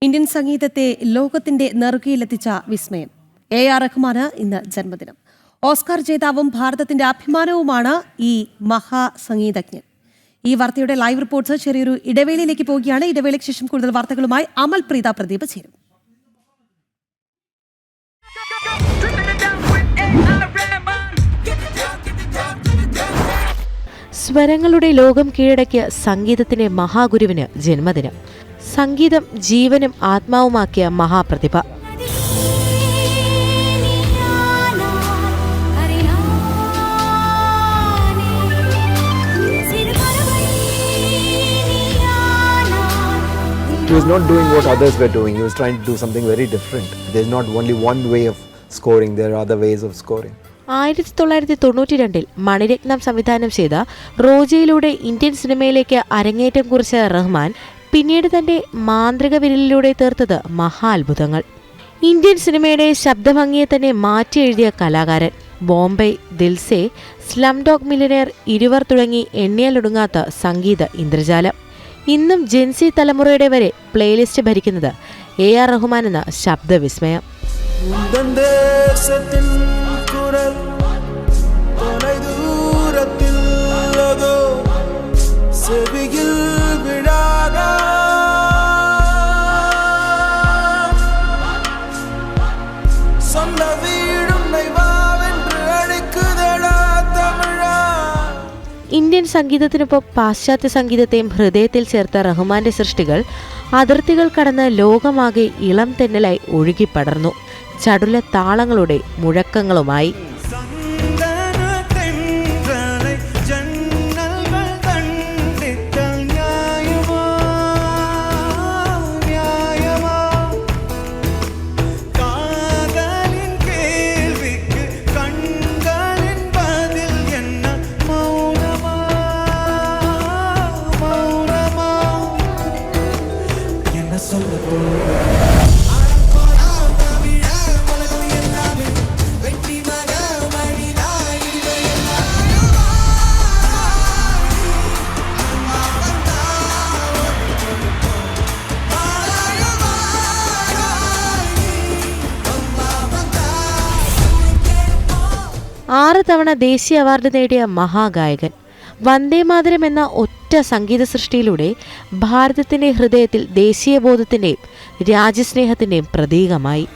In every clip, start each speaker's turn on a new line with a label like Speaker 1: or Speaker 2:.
Speaker 1: Indian സംഗീതത്തെ ലോകത്തിന്റെ നെറുകയിലെത്തിച്ച വിസ്മയം AR റഹ്മാന് ഇന്ന് ജന്മദിനം. ഓസ്കാർ ജേതാവും ഭാരതത്തിന്റെ അഭിമാനവുമാണ് ഈ മഹാസംഗീതജ്ഞൻ. ഈ വാർത്തയുടെ ലൈവ് റിപ്പോർട്ട്സ് ചെറിയൊരു ഇടവേളയിലേക്ക് പോവുകയാണ്. ഇടവേളയ്ക്ക് ശേഷം കൂടുതൽ വാർത്തകളുമായി അമൽ പ്രീത പ്രദീപ് ചേരും.
Speaker 2: സ്വരങ്ങളുടെ ലോകം കീഴടക്കിയ സംഗീതത്തിന്റെ മഹാഗുരുവിന് ജന്മദിനം. സംഗീതം ജീവനും ആത്മാവുമാക്കിയ മഹാപ്രതിഭ.
Speaker 3: He was not doing what others were doing. He was trying to do something very different. There's not only one way of scoring, there are other ways of scoring.
Speaker 2: 1992 Mani Ratnam സംവിധാനം ചെയ്ത റോജയിലൂടെ ഇന്ത്യൻ സിനിമയിലേക്ക് അരങ്ങേറ്റം കുറിച്ച റഹ്മാൻ പിന്നീട് തന്റെ മാന്ത്രിക വിരലിലൂടെ തീർത്തത് മഹാത്ഭുതങ്ങൾ. ഇന്ത്യൻ സിനിമയുടെ ശബ്ദഭംഗിയെ തന്നെ മാറ്റി എഴുതിയ കലാകാരൻ. ബോംബെ, ദിൽസെ, സ്ലംഡോഗ് മില്യനെയർ, ഇരുവർ തുടങ്ങി എണ്ണിയാലൊടുങ്ങാത്ത സംഗീത ഇന്ദ്രജാലം. ഇന്നും ജെൻസി തലമുറയുടെ വരെ പ്ലേലിസ്റ്റ് ഭരിക്കുന്നത് AR റഹ്മാൻ എന്ന ശബ്ദവിസ്മയം. ഇന്ത്യൻ സംഗീതത്തിനൊപ്പം പാശ്ചാത്യ സംഗീതത്തെയും ഹൃദയത്തിൽ ചേർത്ത റഹ്മാന്റെ സൃഷ്ടികൾ അതിർത്തികൾ കടന്ന് ലോകമാകെ ഇളം തെന്നലായി ഒഴുകിപ്പടർന്നു, ചടുല താളങ്ങളുടെ മുഴക്കങ്ങളുമായി. ആറ് തവണ ദേശീയ അവാർഡ് നേടിയ മഹാഗായകൻ. വന്ദേമാതരം എന്ന ഒറ്റ സംഗീത സൃഷ്ടിയിലൂടെ ഭാരതത്തിന്റെ ഹൃദയത്തിൽ ദേശീയബോധത്തിന്റെയും രാജ്യസ്നേഹത്തിന്റെയും പ്രതീകമായി.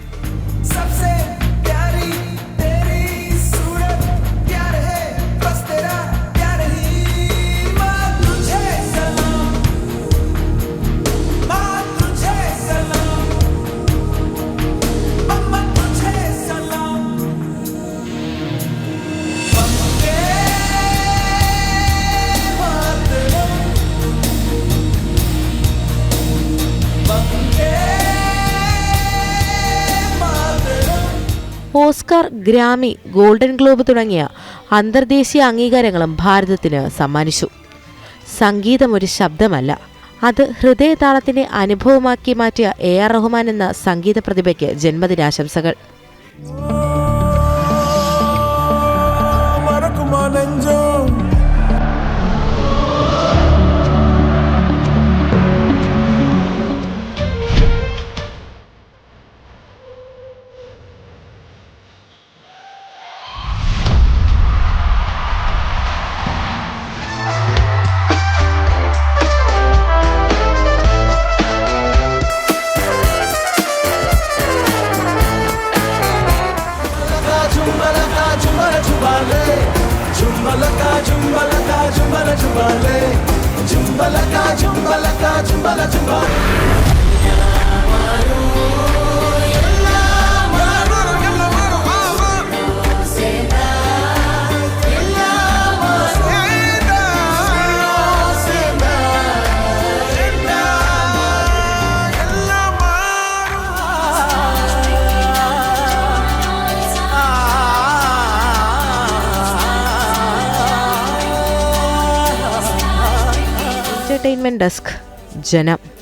Speaker 2: ഓസ്കാർ, ഗ്രാമി, ഗോൾഡൻ ഗ്ലോബ് തുടങ്ങിയ അന്തർദേശീയ അംഗീകാരങ്ങളും ഭാരതത്തിന് സമ്മാനിച്ചു. സംഗീതം ഒരു ശബ്ദമല്ല, അത് ഹൃദയതാളത്തിന്റെ അനുഭവമാക്കി മാറ്റിയ AR റഹ്മാൻ എന്ന സംഗീത പ്രതിഭയ്ക്ക് ജന്മദിനാശംസകൾ. Entertainment Desk, Jana.